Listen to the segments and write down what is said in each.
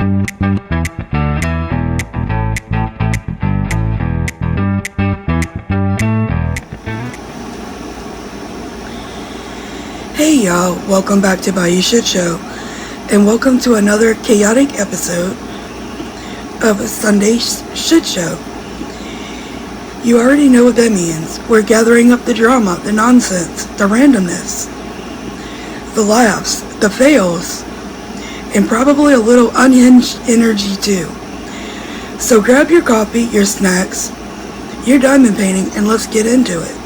Hey y'all, welcome back to Bayou ShitShow, and welcome to another chaotic episode of Sunday ShitShow. You already know what that means. We're gathering up the drama, the nonsense, the randomness, the laughs, the fails, and probably a little unhinged energy too. So grab your coffee, your snacks, your diamond painting, and let's get into it.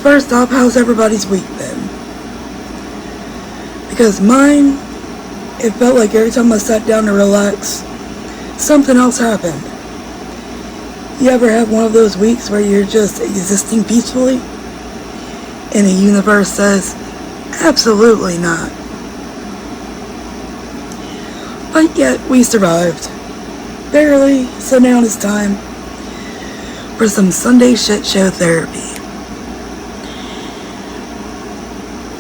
First off, how's everybody's week been? Because mine, it felt like every time I sat down to relax, something else happened. You ever have one of those weeks where you're just existing peacefully and the universe says, absolutely not. But yet we survived. Barely, so now it's time for some Sunday ShitShow therapy.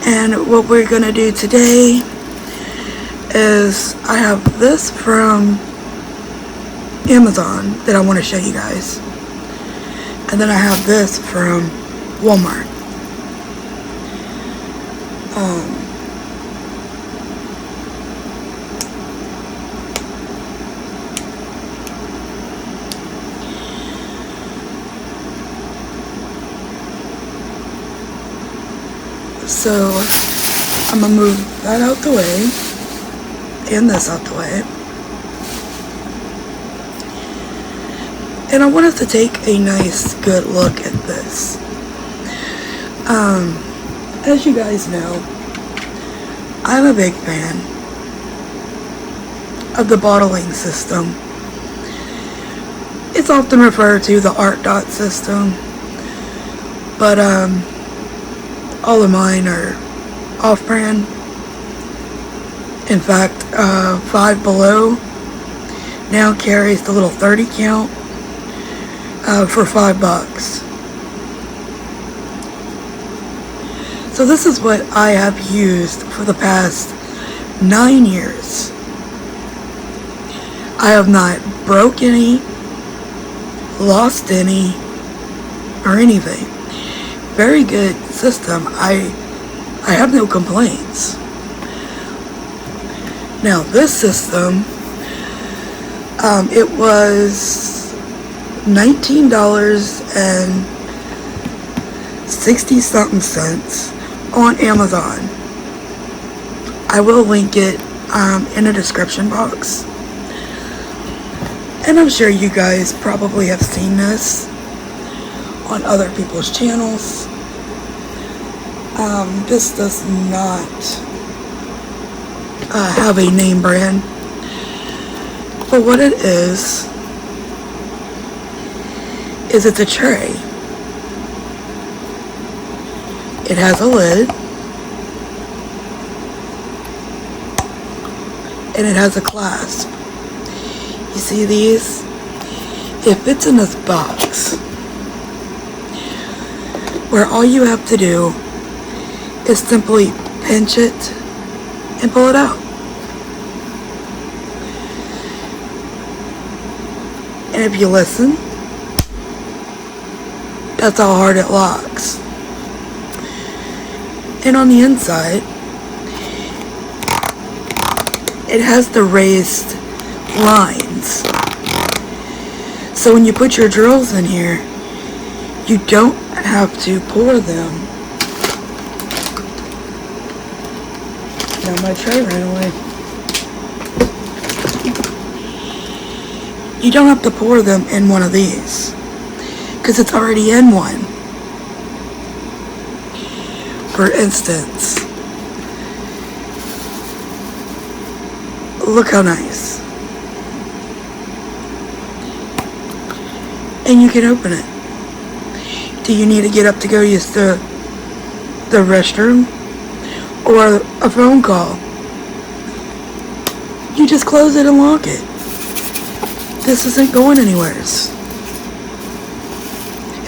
And what we're going to do today is I have this from Amazon that I want to show you guys. And then I have this from Walmart. So I'm going to move that out the way and this out the way. And I want us to take a nice good look at this. As you guys know, I'm a big fan of the bottling system. It's often referred to the art dot system, but all of mine are off-brand. In fact, Five Below now carries the little 30 count for $5. So this is what I have used for the past 9 years. I have not broke any, lost any, or anything. Very good system. I have no complaints. Now this system, it was $19.60-something on Amazon. I will link it in a description box. And I'm sure you guys probably have seen this on other people's channels. This does not have a name brand, but what it is it's a tray. It has a lid and it has a clasp. You see these? It fits in this box where all you have to do is simply pinch it and pull it out. And if you listen, that's how hard it locks. And on the inside, it has the raised lines. So when you put your drills in here, you don't have to pour them. Now my tray ran away. You don't have to pour them in one of these because it's already in one. For instance, look how nice. And you can open it. Do you need to get up to go use the restroom or a phone call? You just close it and lock it. This isn't going anywheres.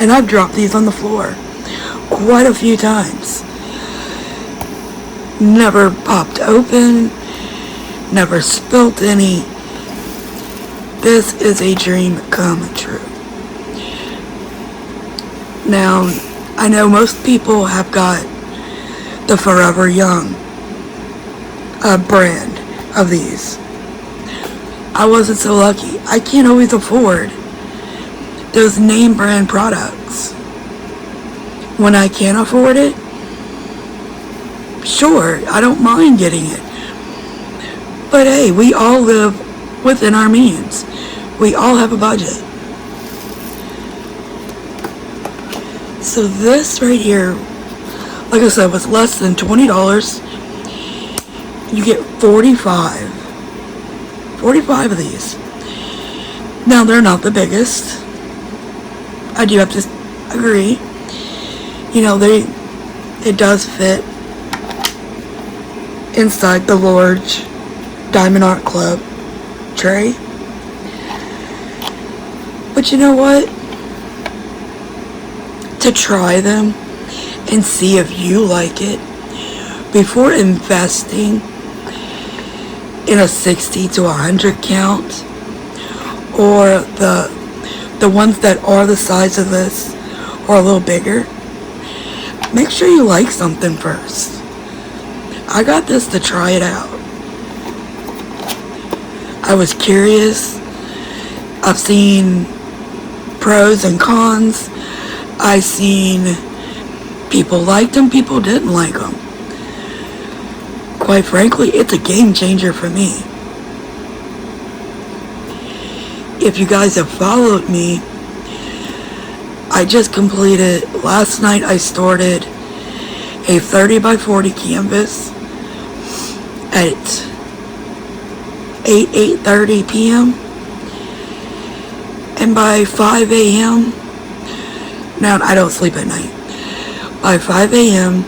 And I've dropped these on the floor quite a few times. never popped open, never spilt any. This is a dream come true. Now, I know most people have got the Forever Young brand of these. I wasn't so lucky. I can't always afford those name brand products. When I can afford it, sure, I don't mind getting it. But hey, we all live within our means. We all have a budget. So this right here, like I said, was less than $20. You get 45 of these. Now, they're not the biggest. I do have to agree. You know, it does fit inside the large Diamond Art Club tray. But you know what? To try them and see if you like it before investing in a 60 to 100 count, or the ones that are the size of this or a little bigger, make sure you like something first. I got this to try it out. I was curious. I've seen pros and cons. I've seen people liked them, people didn't like them. Quite frankly, it's a game changer for me. If you guys have followed me, I just completed, last night I started a 30 by 40 canvas at 8:30 p.m. And by 5 a.m., now I don't sleep at night, by 5 a.m.,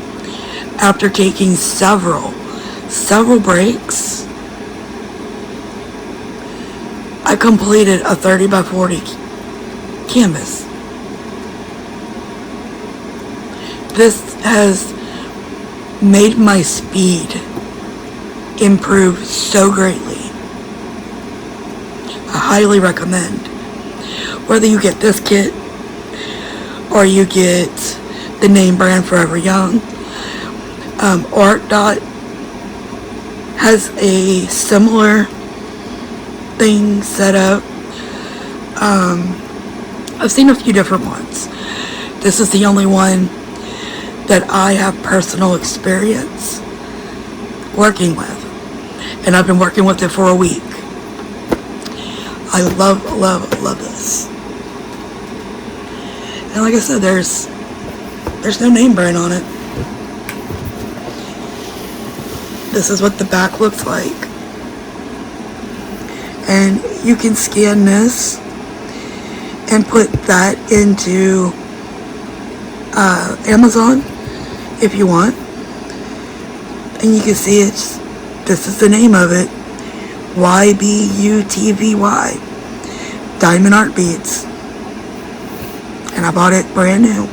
after taking several breaks, I completed a 30 by 40 canvas. This has made my speed improve so greatly. I highly recommend. Whether you get this kit or you get the name brand Forever Young, Art Dot has a similar thing set up. I've seen a few different ones. This is the only one that I have personal experience working with, and I've been working with it for a week. I love this. And like I said, there's no name brand on it. This is what the back looks like. And you can scan this and put that into Amazon if you want. And you can see this is the name of it. YBUTVY. Diamond Art Beads. And I bought it brand new.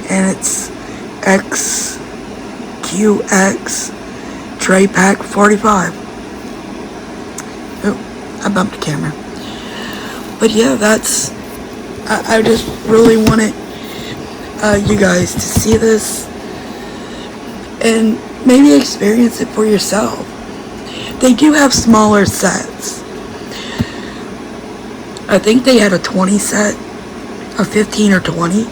And it's XQX Tray Pack 45. Oh, I bumped the camera. But yeah, I just really wanted you guys to see this and maybe experience it for yourself. They do have smaller sets. I think they had a 20 set, a 15 or 20.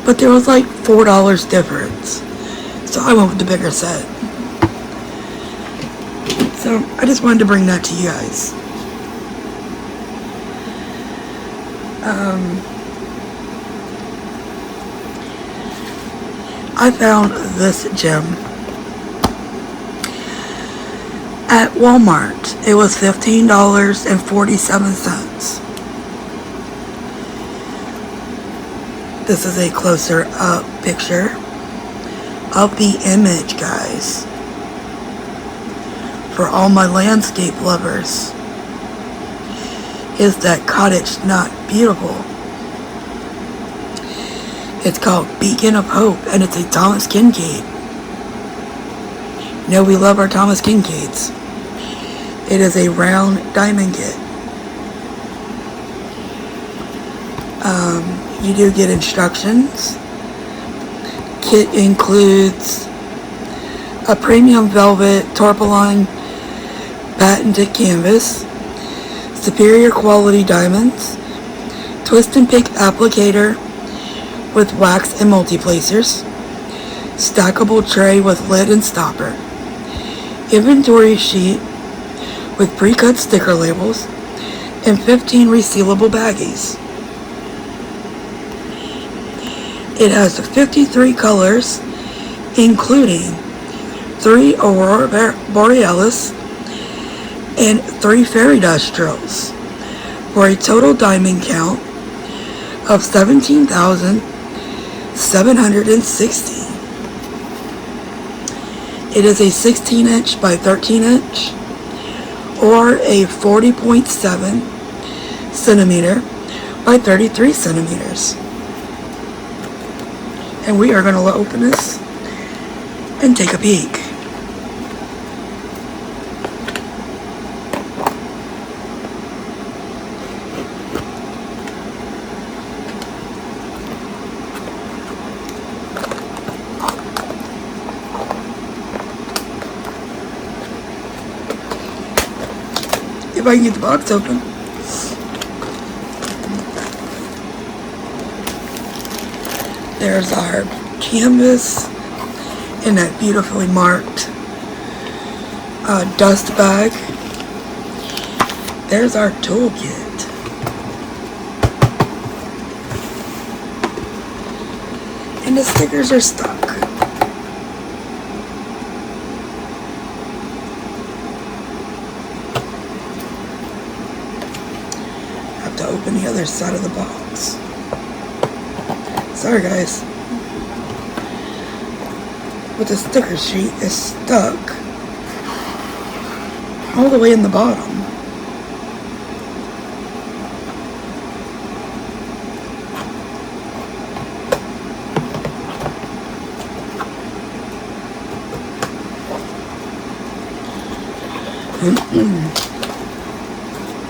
But there was like $4 difference. So I went with the bigger set. So I just wanted to bring that to you guys. I found this gem at Walmart. It was $15.47. This is a closer up picture of the image, guys. For all my landscape lovers. Is that cottage not beautiful? It's called Beacon of Hope, and it's a Thomas Kinkade. You know, we love our Thomas Kinkades. It is a round diamond kit. You do get instructions. Kit includes a premium velvet Torpoline patented canvas, superior quality diamonds, twist and pick applicator with wax and multi-placers, stackable tray with lid and stopper, inventory sheet with pre-cut sticker labels, and 15 resealable baggies. It has 53 colors, including 3 Aurora Borealis and 3 Fairy Dust drills, for a total diamond count of 17,760. It is a 16-inch by 13-inch or a 40.7 centimeter by 33 centimeters. And we are going to open this and take a peek. If I can get the box open. There's our canvas in that beautifully marked dust bag. There's our toolkit. And the stickers are stuck. Have to open the other side of the box. Sorry guys, but the sticker sheet is stuck all the way in the bottom.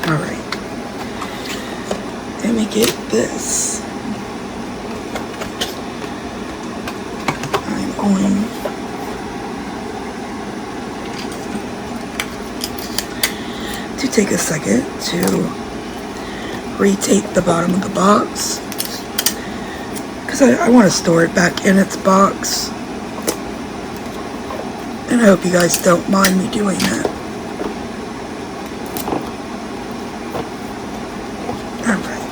Alright, let me get this. Going to take a second to retape the bottom of the box because I want to store it back in its box, and I hope you guys don't mind me doing that. Alright,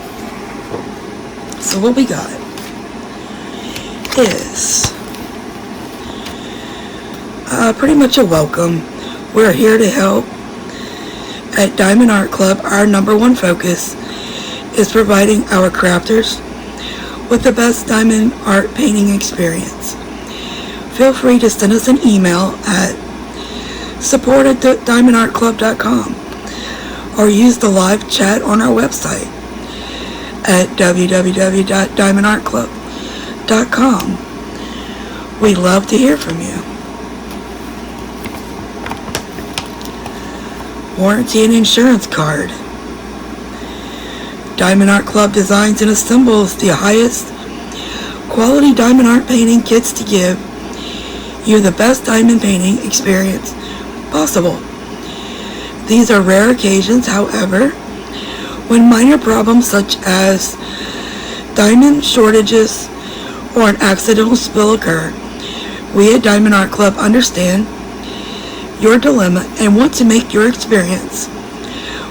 so what we got is pretty much a welcome. We're here to help. At Diamond Art Club, our number one focus is providing our crafters with the best diamond art painting experience. Feel free to send us an email at support@diamondartclub.com or use the live chat on our website at www.diamondartclub.com. We'd love to hear from you. Warranty and insurance card. Diamond Art Club designs and assembles the highest quality diamond art painting kits to give you the best diamond painting experience possible. These are rare occasions, however, when minor problems such as diamond shortages or an accidental spill occur. We at Diamond Art Club understand your dilemma and want to make your experience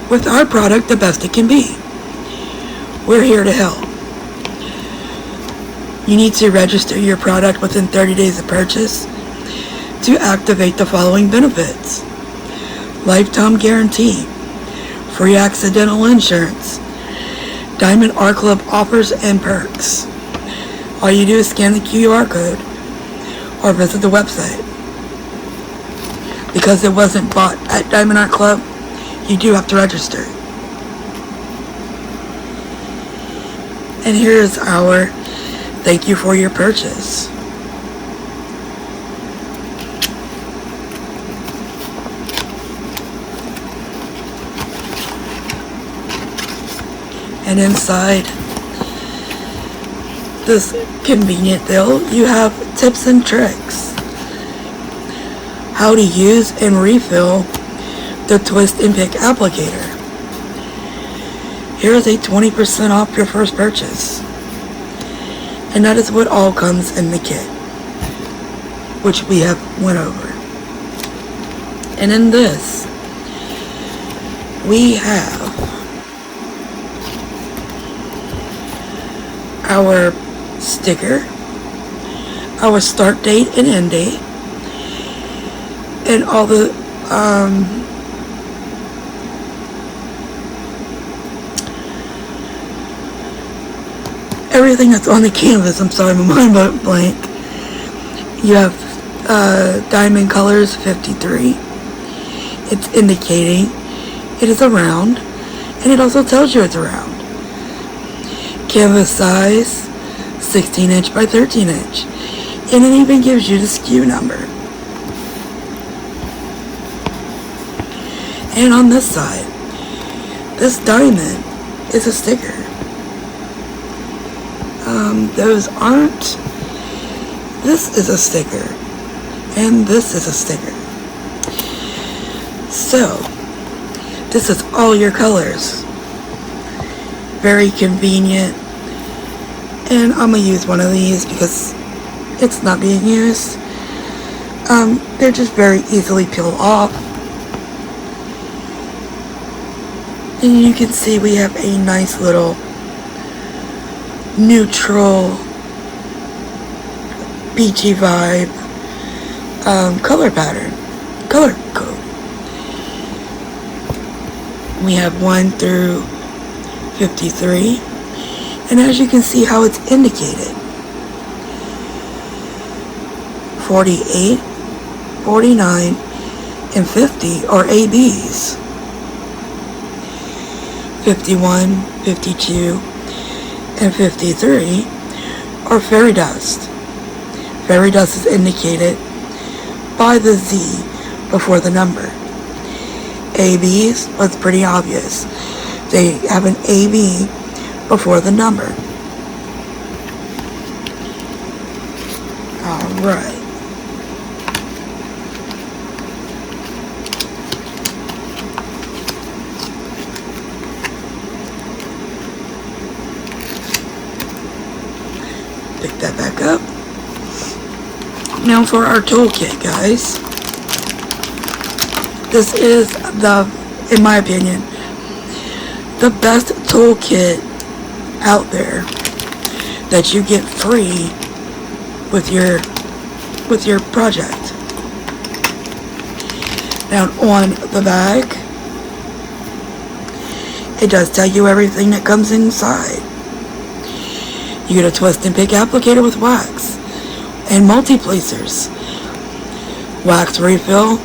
with our product the best it can be. We're here to help. You need to register your product within 30 days of purchase to activate the following benefits: lifetime guarantee, free accidental insurance, Diamond Art Club offers and perks. All you do is scan the QR code or visit the website. Because it wasn't bought at Diamond Art Club, you do have to register. And here's our Thank you for your purchase. And inside this convenient deal, you have tips and tricks. How to use and refill the Twist and Pick applicator. Here is a 20% off your first purchase. And that is what all comes in the kit, which we have went over. And in this, we have our sticker, our start date and end date, and all the everything that's on the canvas. I'm sorry, my mind went blank. You have diamond colors 53. It's indicating it is a round, and it also tells you it's a round. Canvas size 16 inch by 13 inch, and it even gives you the SKU number. And on this side, this diamond is a sticker. Those aren't. This is a sticker, and this is a sticker. So, this is all your colors. Very convenient. And I'm going to use one of these because it's not being used. They're just very easily peel off. And you can see we have a nice little neutral beachy vibe color pattern, color code. We have 1 through 53, and as you can see how it's indicated, 48, 49, and 50 are ABs. 51, 52, and 53 are fairy dust. Fairy dust is indicated by the Z before the number. ABs was pretty obvious. They have an AB before the number. Alright. Pick that back up. Now for our toolkit, guys. This is in my opinion, the best toolkit out there that you get free with your project. Now on the bag, it does tell you everything that comes inside. You get a twist and pick applicator with wax and multi-placers, wax refill,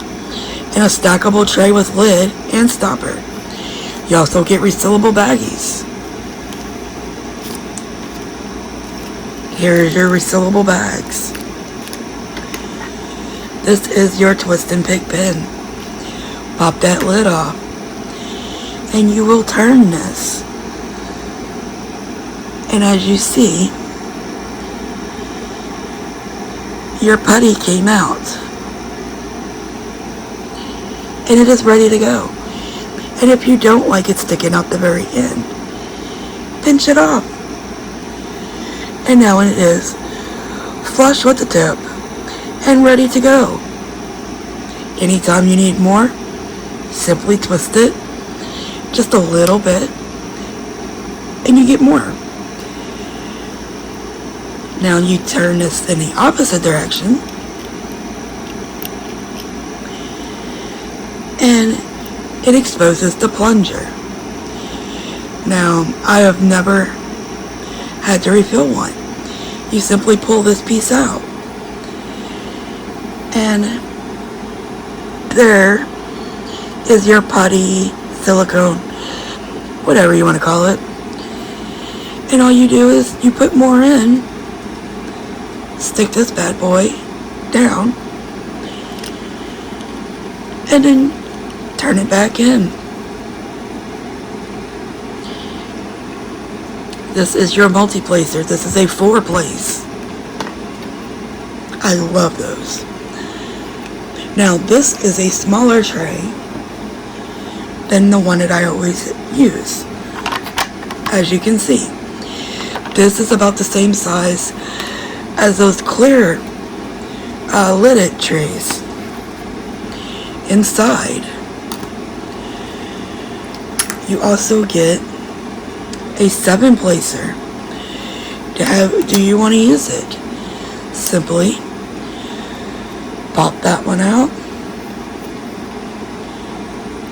and a stackable tray with lid and stopper. You also get resealable baggies. Here's your resealable bags. This is your twist and pick pin. Pop that lid off, and you will turn this. And as you see, your putty came out. And it is ready to go. And if you don't like it sticking out the very end, pinch it off. And now it is flush with the tip and ready to go. Anytime you need more, simply twist it just a little bit and you get more. Now you turn this in the opposite direction and it exposes the plunger. Now, I have never had to refill one. You simply pull this piece out and there is your putty, silicone, whatever you want to call it. And all you do is you put more in stick this bad boy down, and then turn it back in. This is your multi-placer. This is a 4-place. I love those. Now this is a smaller tray than the one that I always use. As you can see, this is about the same size as those clear lidded trays. Inside, you also get a 7-placer. Do you want to use it? Simply pop that one out,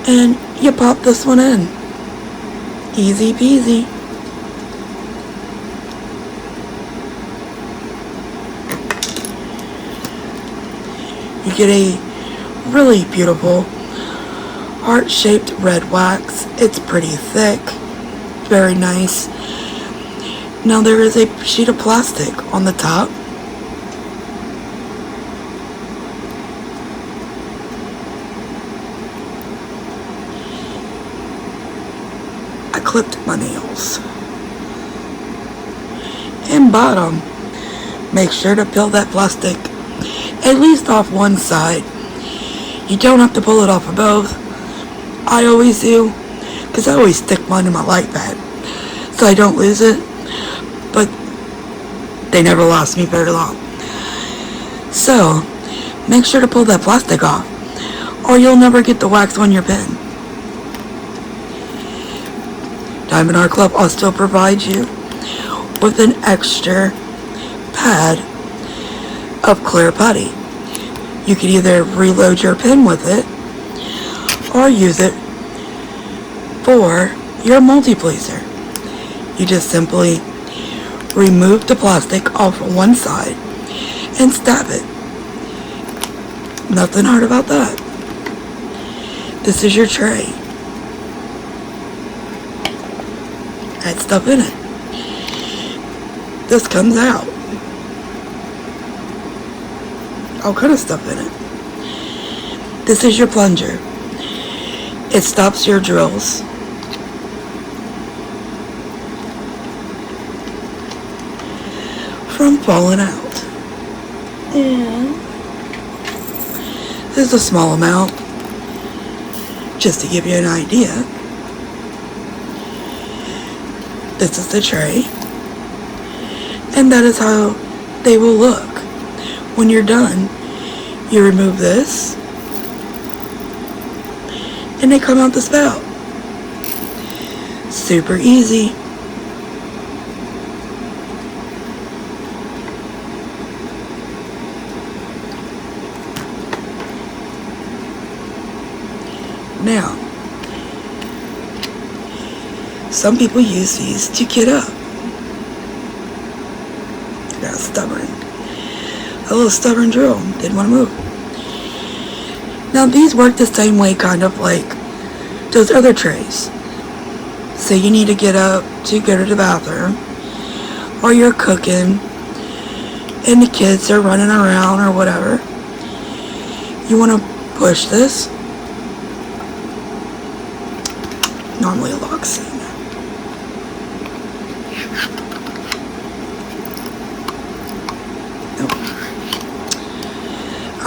and you pop this one in. Easy peasy. You get a really beautiful heart-shaped red wax. It's pretty thick, very nice. Now there is a sheet of plastic on the top. I clipped my nails. And bottom, make sure to peel that plastic at least off one side. You don't have to pull it off of both. I always do, because I always stick mine in my light pad so I don't lose it, but they never last me very long. So make sure to pull that plastic off, or you'll never get the wax on your pen. Diamond Art Club also provides you with an extra pad of clear putty. You can either reload your pen with it or use it for your multi-placer. You just simply remove the plastic off one side and stab it. Nothing hard about that. This is your tray. Add stuff in it. This comes out. All kind of stuff in it. This is your plunger. It stops your drills. From falling out. And this is a small amount, just to give you an idea. This is the tray, and that is how they will look. When you're done, you remove this, and they come out the spout. Super easy. Now, some people use these to get up. Got a little stubborn drill, didn't want to move. Now these work the same way, kind of like those other trays. Say you need to get up to go to the bathroom, or you're cooking and the kids are running around or whatever. You want to push this. Normally it locks in.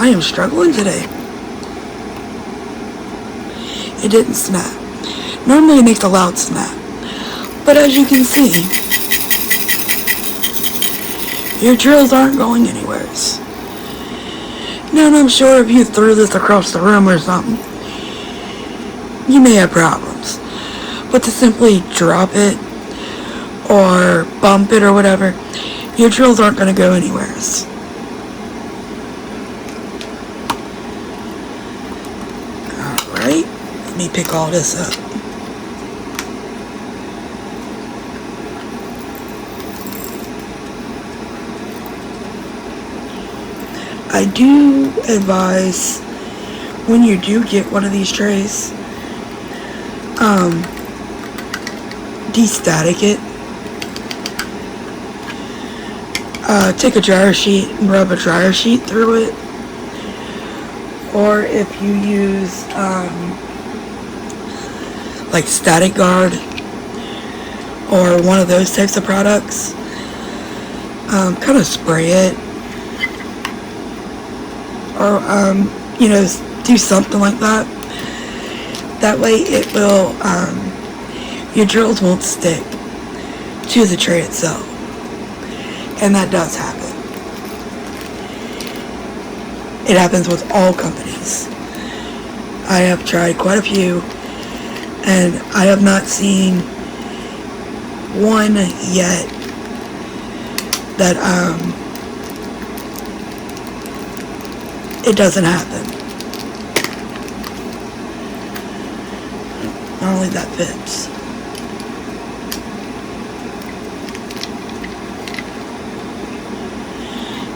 I am struggling today. It didn't snap. Normally it makes a loud snap. But as you can see, your drills aren't going anywhere. Now, I'm sure if you threw this across the room or something, you may have problems. But to simply drop it or bump it or whatever, your drills aren't going to go anywhere. Alright, let me pick all this up. I do advise, when you do get one of these trays, destatic it. take a dryer sheet and rub a dryer sheet through it. Or if you use like Static Guard or one of those types of products, kind of spray it, or do something like that. That way it will, your drills won't stick to the tray itself. And that does happen. It happens with all companies. I have tried quite a few, and I have not seen one yet that it doesn't happen. Not only that fits.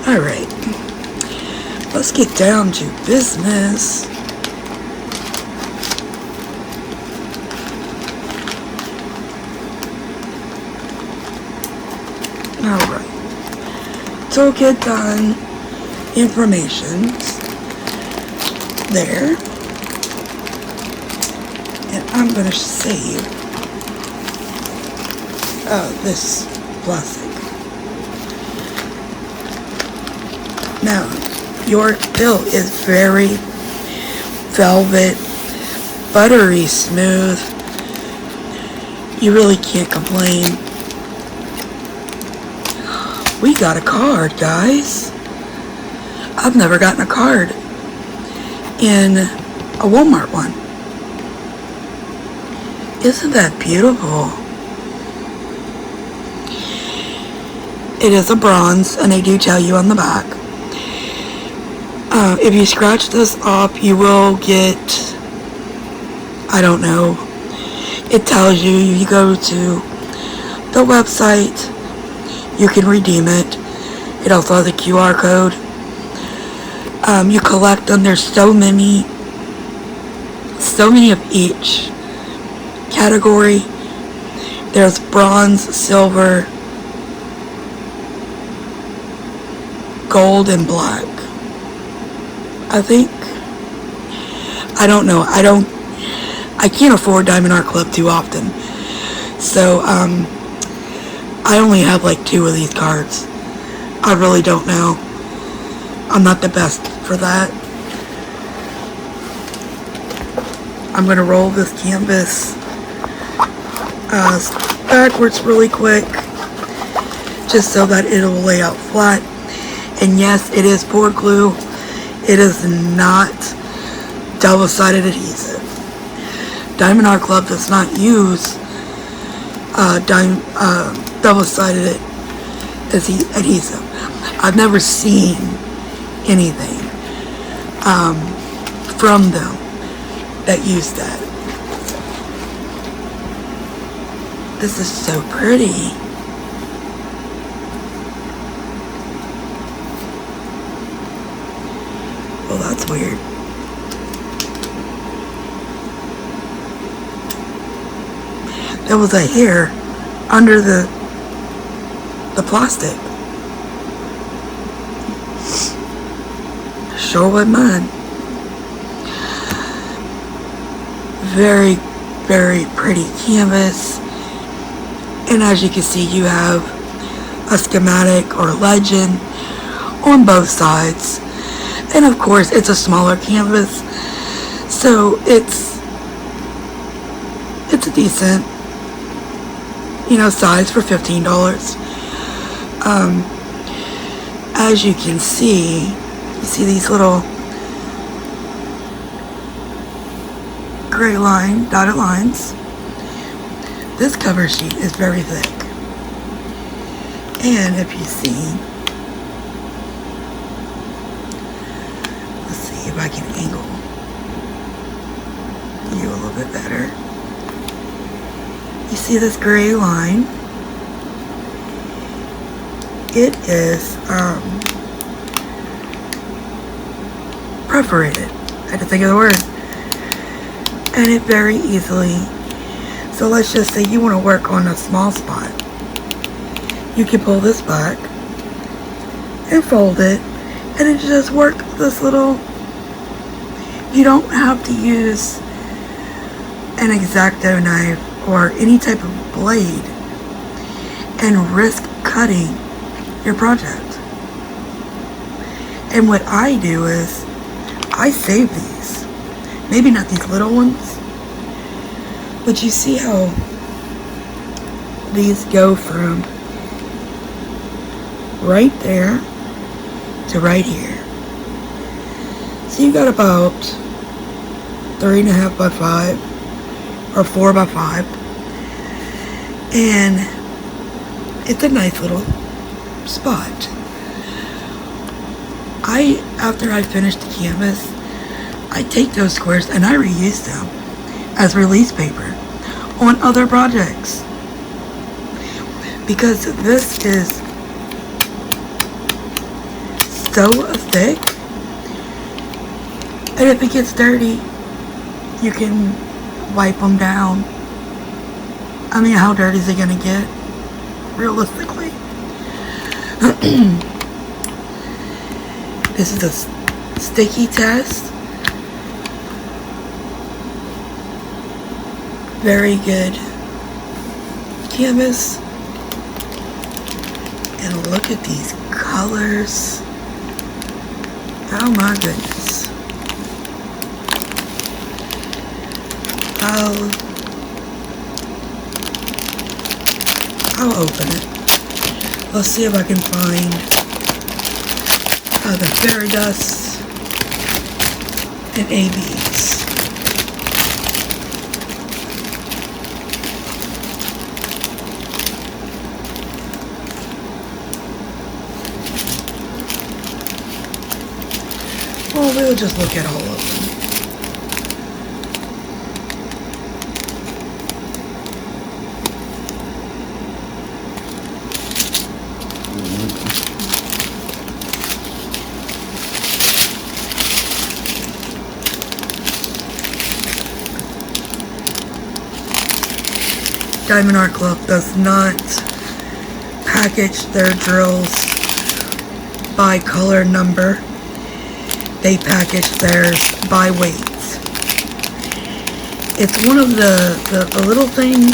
Alright, let's get down to business. Alright, toolkit done, information's there, and I'm going to save this plastic. Now, your pill is very velvet, buttery smooth. You really can't complain. We got a card, guys. I've never gotten a card in a Walmart one. Isn't that beautiful? It is a bronze, and they do tell you on the back. If you scratch this off, you will get, I don't know, it tells you, you go to the website, you can redeem it. It also has a QR code. You collect them. There's so many of each category. There's bronze, silver, gold, and black, I think. I don't know. I can't afford Diamond Art Club too often. So, I only have like 2 of these cards. I really don't know. I'm not the best for that. I'm going to roll this canvas backwards really quick, just so that it'll lay out flat. And yes, it is pour glue. It is not double-sided adhesive. Diamond Art Club does not use double-sided adhesive. I've never seen anything from them that use that. This is so pretty. Well, that's weird. There was a hair under the plastic. Sure wasn't mine. Very, very pretty canvas. And as you can see, you have a schematic or legend on both sides. And of course, it's a smaller canvas, so it's a decent, size for $15. As you can see, you see these little gray dotted lines. This cover sheet is very thick. And if you see, let's see if I can angle you a little bit better. You see this gray line? It is perforated. I had to think of the word. And it very easily, so let's just say you want to work on a small spot. You can pull this back and fold it, and it just work this little. You don't have to use an X-Acto knife or any type of blade and risk cutting your project. And what I do is I save these. Maybe not these little ones, but you see how these go from right there to right here. So you got about 3.5 by 5 or 4 by 5, and it's a nice little spot. After I finish the canvas, I take those squares and I reuse them as release paper on other projects, because this is so thick, and if it gets dirty, you can wipe them down. I mean, how dirty is it gonna get, realistically? This is a sticky test. Very good canvas. And look at these colors. Oh my goodness. I'll open it. Let's see if I can find the fairy dust and ABs. Well, we'll just look at all of them. Diamond Art Club does not package their drills by color number. They package theirs by weight. It's one of the little things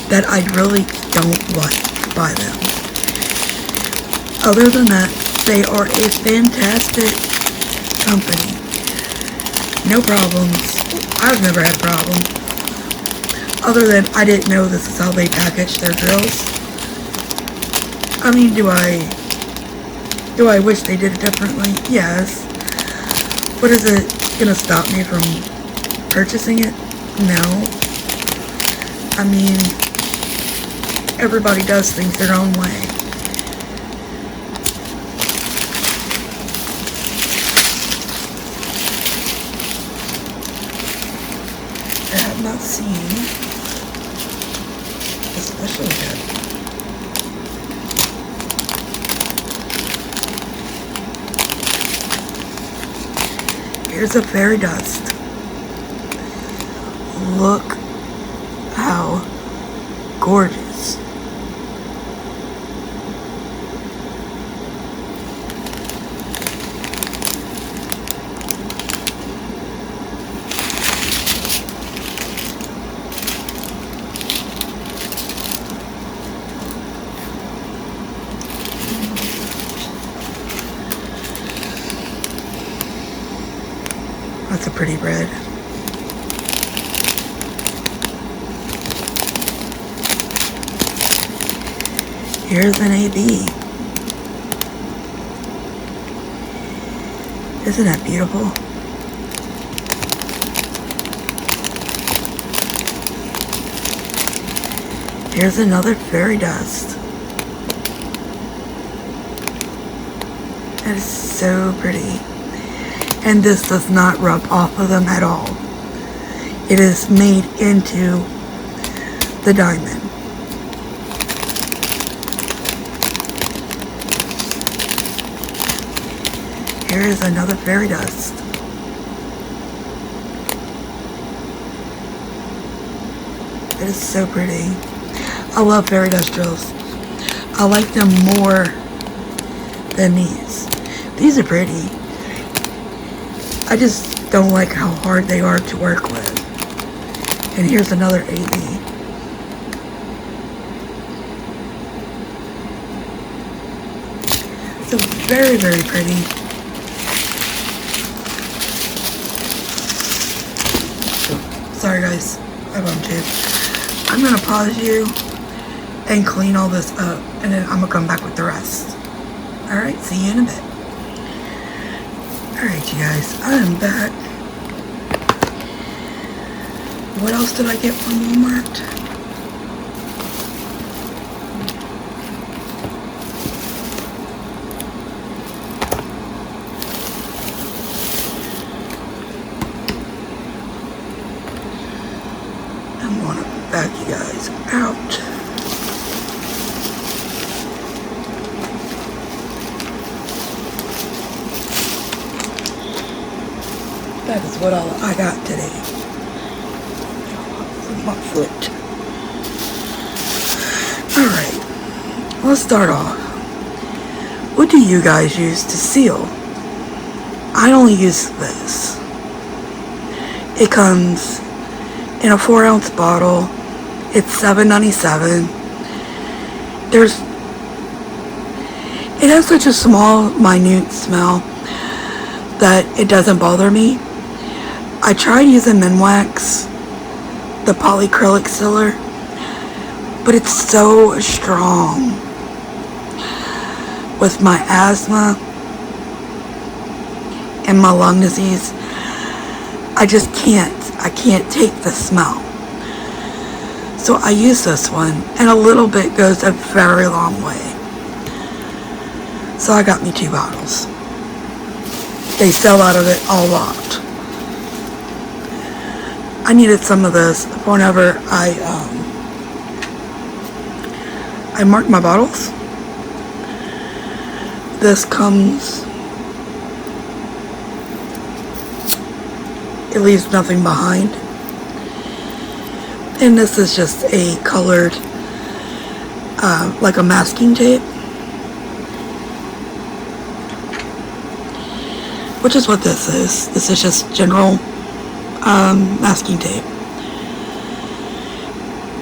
that I really don't like by them. Other than that, they are a fantastic company. No problems. I've never had a problem. Other than I didn't know this is how they package their drills. I mean, do I wish they did it differently? Yes. But is it gonna stop me from purchasing it? No. I mean, everybody does things their own way. I have not seen a special yet. Here's a fairy dust. Look how gorgeous. That's a pretty red. Here's an AB. Isn't that beautiful? Here's another fairy dust. That is so pretty. And this does not rub off of them at all. It is made into the diamond. Here is another fairy dust. It is so pretty. I love fairy dust drills. I like them more than these. These are pretty. I just don't like how hard they are to work with. And here's another AB. So very, very pretty. Sorry guys, I bumped you. I'm gonna pause you and clean all this up, and then I'm gonna come back with the rest. Alright, see you in a bit. Alright you guys, I am back. What else did I get from Walmart? I'm gonna back you guys out. That is what all I got today. My foot. Alright, let's start off. What do you guys use to seal? I only use this. It comes in a 4-ounce bottle. It's $7.97. It has such a small, minute smell that it doesn't bother me. I tried using Minwax, the polyacrylic sealer, but it's so strong. With my asthma and my lung disease, I just can't. I can't take the smell. So I use this one, and a little bit goes a very long way. So I got me 2 bottles. They sell out of it a lot. I needed some of this whenever I mark my bottles. This comes, it leaves nothing behind. And this is just a colored, like a masking tape. Which is what this is. This is just general masking tape.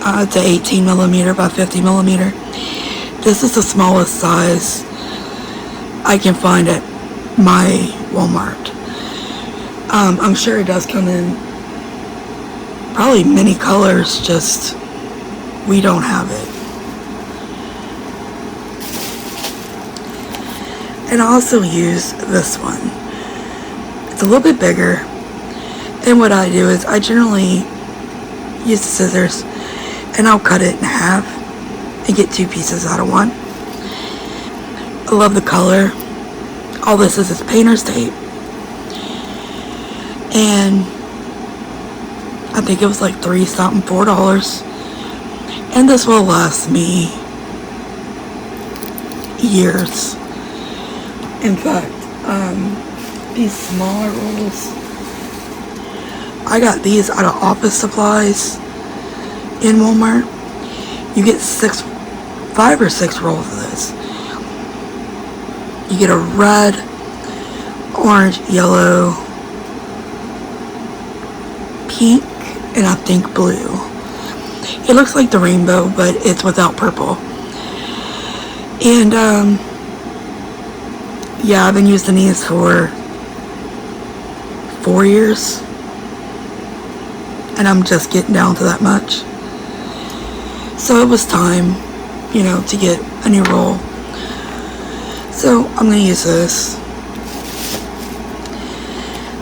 It's an 18 millimeter by 50 millimeter. This is the smallest size I can find at my Walmart. I'm sure it does come in probably many colors, just we don't have it. And I also use this one. It's a little bit bigger, and what I do is I generally use the scissors and I'll cut it in half and get 2 pieces out of one. I love the color. All this is painter's tape, and I think it was like $4, and this will last me years. In fact, these smaller rolls, I got these out of Office Supplies in Walmart. You get 5 or 6 rolls of this. You get a red, orange, yellow, pink, and I think blue. It looks like the rainbow, but it's without purple. And yeah, I've been using these for 4 years, and I'm just getting down to that much. So it was time, to get a new roll. So I'm gonna use this.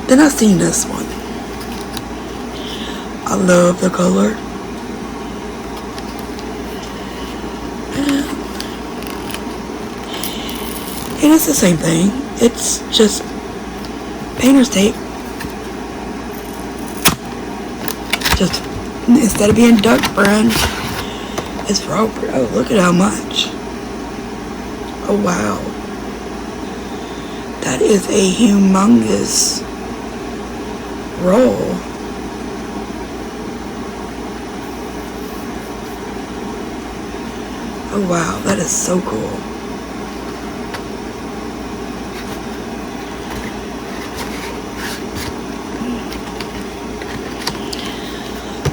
Then I seen this one. I love the color. And it's the same thing. It's just painter's tape. Just instead of being duck brand, it's proper. Oh, look at how much. Oh wow. That is a humongous roll. Oh wow, that is so cool.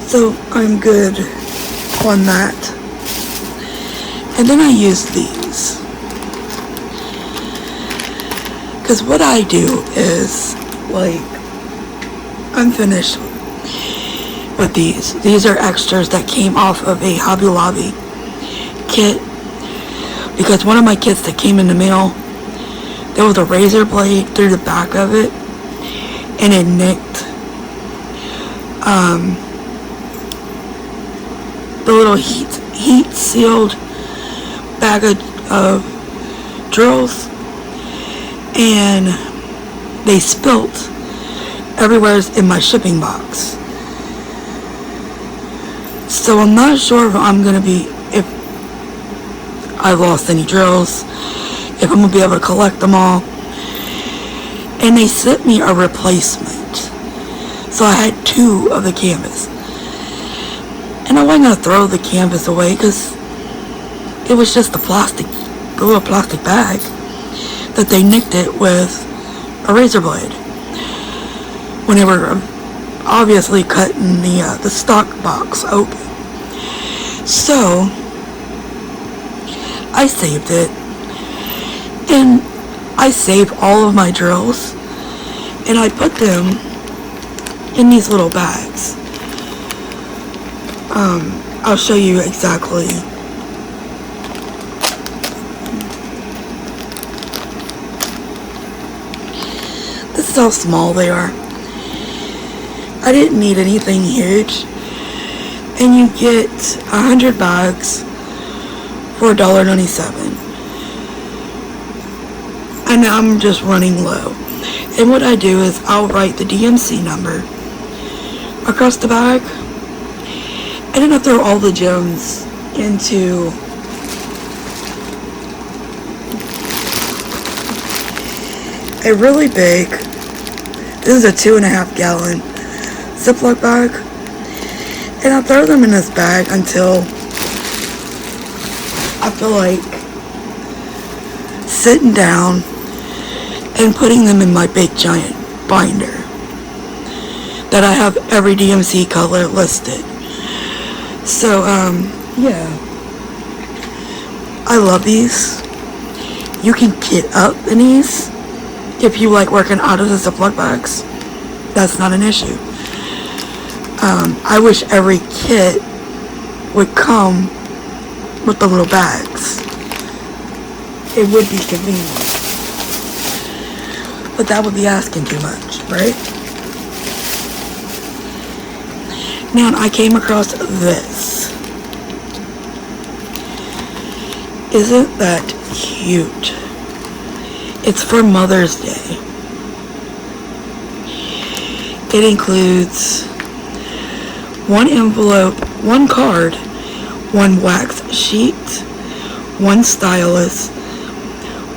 So I'm good on that. And then I use these. Because what I do is, like, I'm finished with these. These are extras that came off of a Hobby Lobby kit. Because one of my kits that came in the mail, there was a razor blade through the back of it, and it nicked the little heat sealed bag of drills, and they spilt everywhere in my shipping box. So I'm not sure if I lost any drills, if I'm gonna be able to collect them all. And they sent me a replacement, so I had 2 of the canvas, and I wasn't gonna throw the canvas away because it was just the little plastic bag that they nicked it with a razor blade when they were obviously cutting the stock box open. So I saved it, and I saved all of my drills, and I put them in these little bags. I'll show you exactly. This is how small they are. I didn't need anything huge, and you get 100 bags for $1.97. And I'm just running low. And what I do is I'll write the DMC number across the bag, and then I throw all the gems into a really big, this is a 2.5 gallon Ziploc bag, and I throw them in this bag until I feel like sitting down and putting them in my big giant binder that I have every DMC color listed. So yeah, I love these. You can kit up in these if you like working out of the Ziploc bags. That's not an issue. I wish every kit would come with the little bags. It would be convenient, but that would be asking too much, right? Now I came across this. Isn't that cute? It's for Mother's Day. It includes 1 envelope, 1 card, 1 wax sheet, 1 stylus,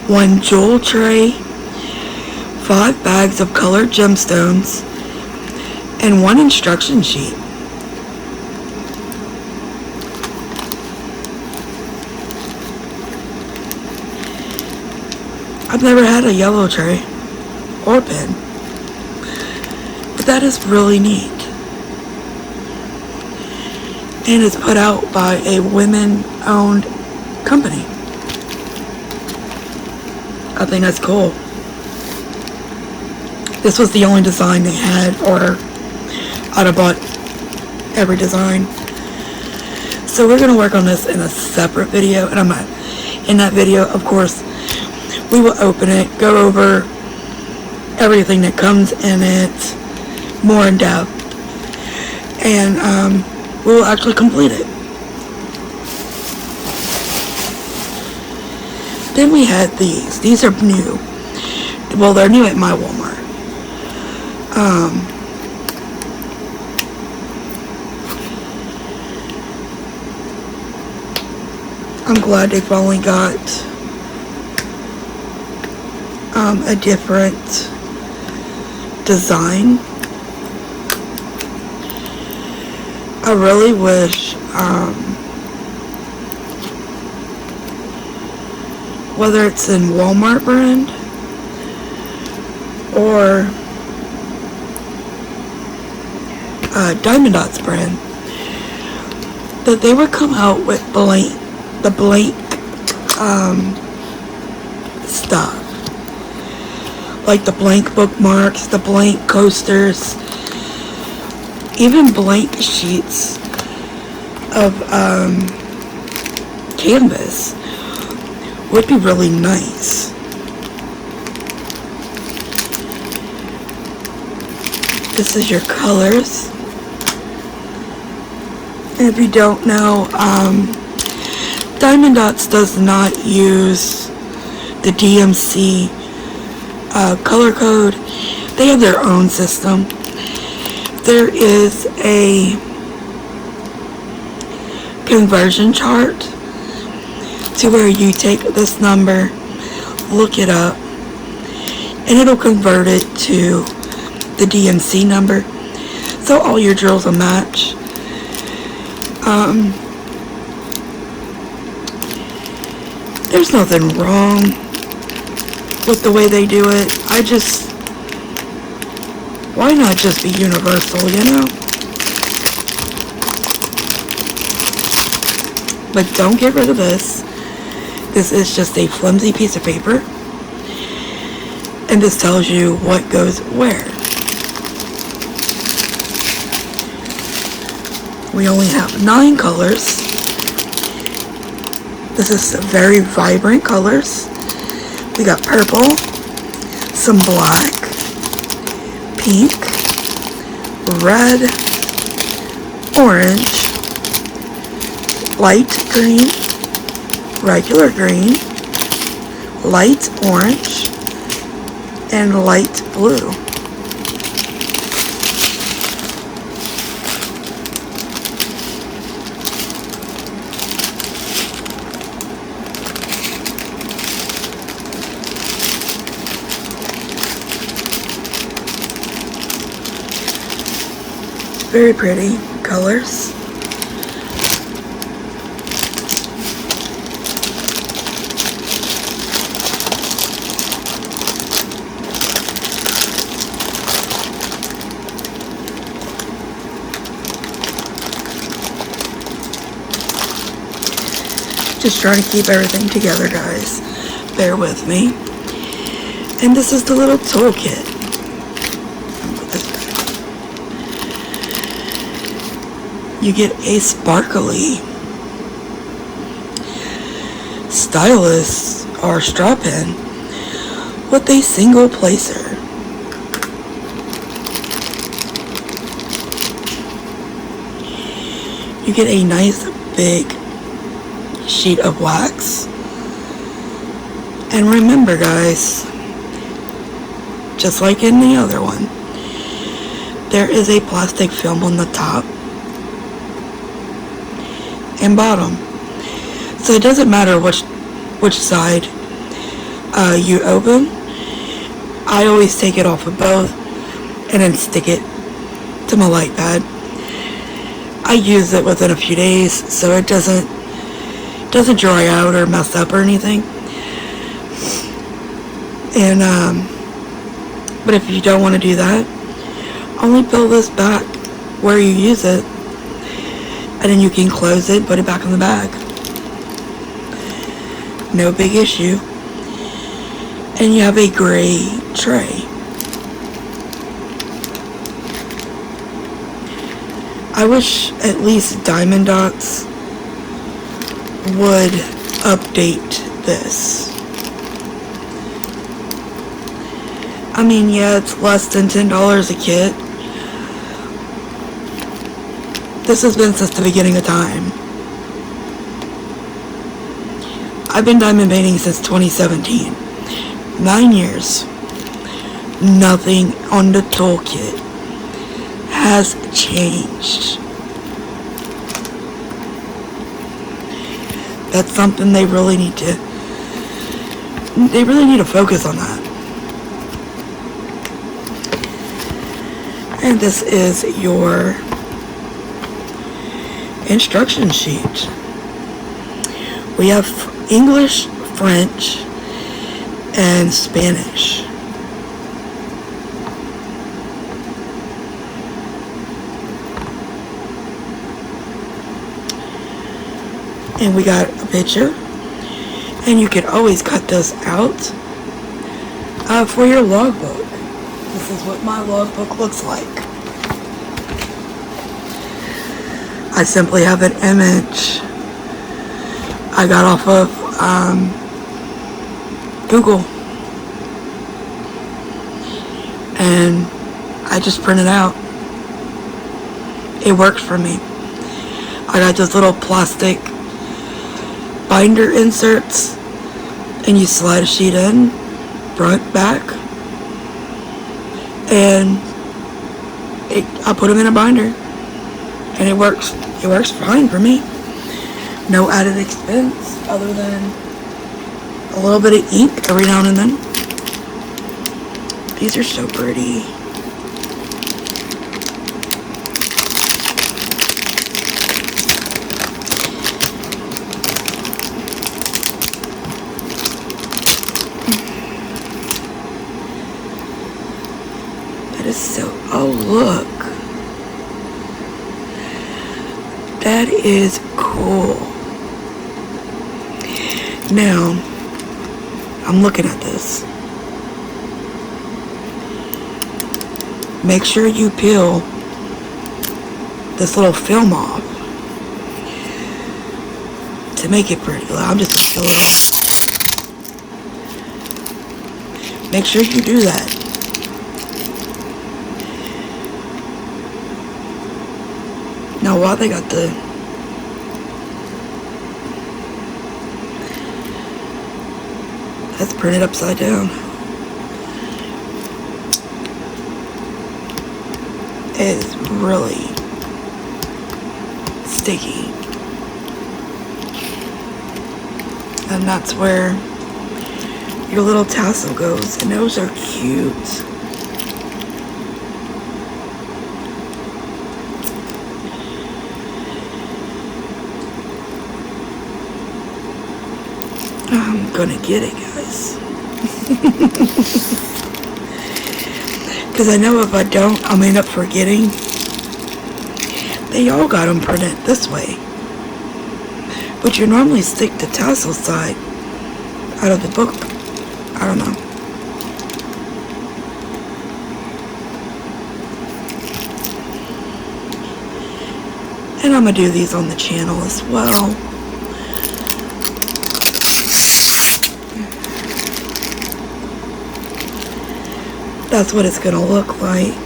1 jewel tray, 5 bags of colored gemstones, and 1 instruction sheet. I've never had a yellow tray or pen, but that is really neat. And it's put out by a women-owned company. I think that's cool. This was the only design they had, or I'd have bought every design. So we're going to work on this in a separate video, and in that video, of course, we will open it, go over everything that comes in it more in depth, and we will actually complete it. Then we had these. These are new. Well, they're new at my Walmart. I'm glad they finally got a different design. I really wish whether it's in Walmart brand or Diamond Dots brand, that they would come out with the blank stuff. Like the blank bookmarks, the blank coasters, even blank sheets of canvas would be really nice. This is your colors. And if you don't know, Diamond Dots does not use the DMC color code. They have their own system. There is a conversion chart to where you take this number, look it up, and it'll convert it to the DMC number, so all your drills will match. There's nothing wrong with the way they do it. Why not just be universal, you know? But don't get rid of this. This is just a flimsy piece of paper, and this tells you what goes where. We only have 9 colors. This is very vibrant colors. We got purple, some black, pink, red, orange, light green, regular green, light orange, and light blue. Very pretty colors. Just trying to keep everything together, guys. Bear with me. And this is the little toolkit. You get a sparkly stylus or straw pen with a single placer. You get a nice big sheet of wax. And remember, guys, just like in the other one, there is a plastic film on the top and bottom, so it doesn't matter which side you open. I always take it off of both and then stick it to my light pad. I use it within a few days, so it doesn't dry out or mess up or anything. And but if you don't want to do that, only pull this back where you use it, and then you can close it, put it back in the bag. No big issue. And you have a gray tray. I wish at least Diamond Dots would update this. I mean, yeah, it's less than $10 a kit. This has been since the beginning of time. I've been diamond painting since 2017. 9 years. Nothing on the toolkit has changed. That's something they really need to focus on that. And this is your instruction sheet. We have English, French, and Spanish. And we got a picture. And you can always cut this out for your logbook. This is what my logbook looks like. I simply have an image I got off of Google. And I just print it out. It works for me. I got those little plastic binder inserts, and you slide a sheet in, front, back, and I put them in a binder, and it works. It works fine for me. No added expense other than a little bit of ink every now and then. These are so pretty. That is so, oh look. That is cool. Now, I'm looking at this. Make sure you peel this little film off to make it pretty. I'm just gonna peel it off. Make sure you do that. Now while they got that's printed upside down. It is really sticky. And that's where your little tassel goes. And those are cute. I'm gonna get it, guys. Because I know if I don't, I'll end up forgetting. They all got them printed this way. But you normally stick the tassel side out of the book. I don't know. And I'm going to do these on the channel as well. That's what it's going to look like.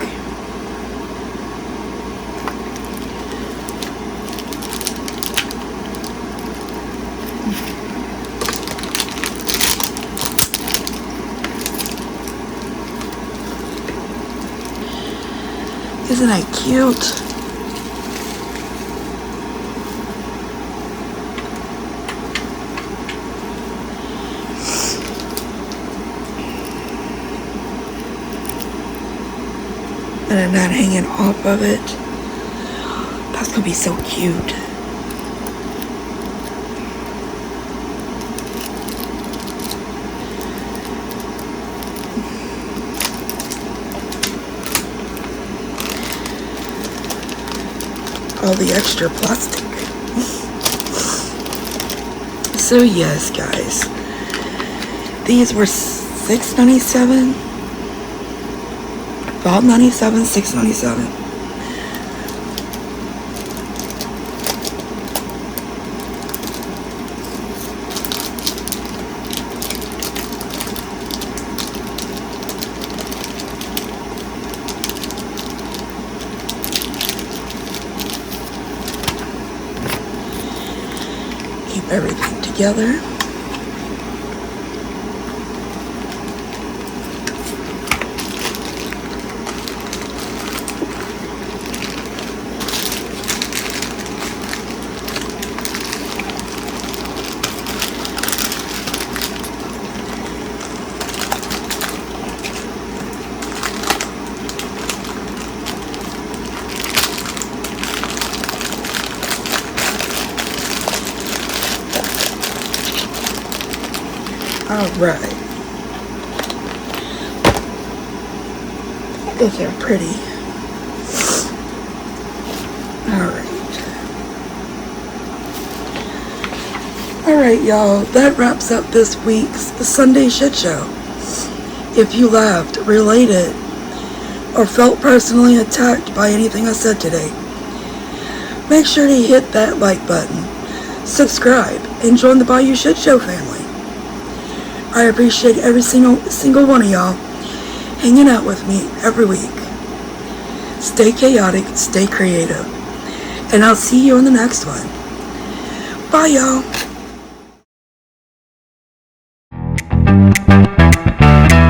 Isn't that cute? And I'm not hanging off of it. That's gonna be so cute. All the extra plastic. So yes, guys, these were $6.97, $5.97, $6.97. Keep everything together. Alright. Those are pretty. Alright. Alright, y'all, that wraps up this week's Sunday ShitShow. If you laughed, related, or felt personally attacked by anything I said today, make sure to hit that like button, subscribe, and join the Bayou ShitShow family. I appreciate every single one of y'all hanging out with me every week. Stay chaotic, stay creative, and I'll see you on the next one. Bye, y'all.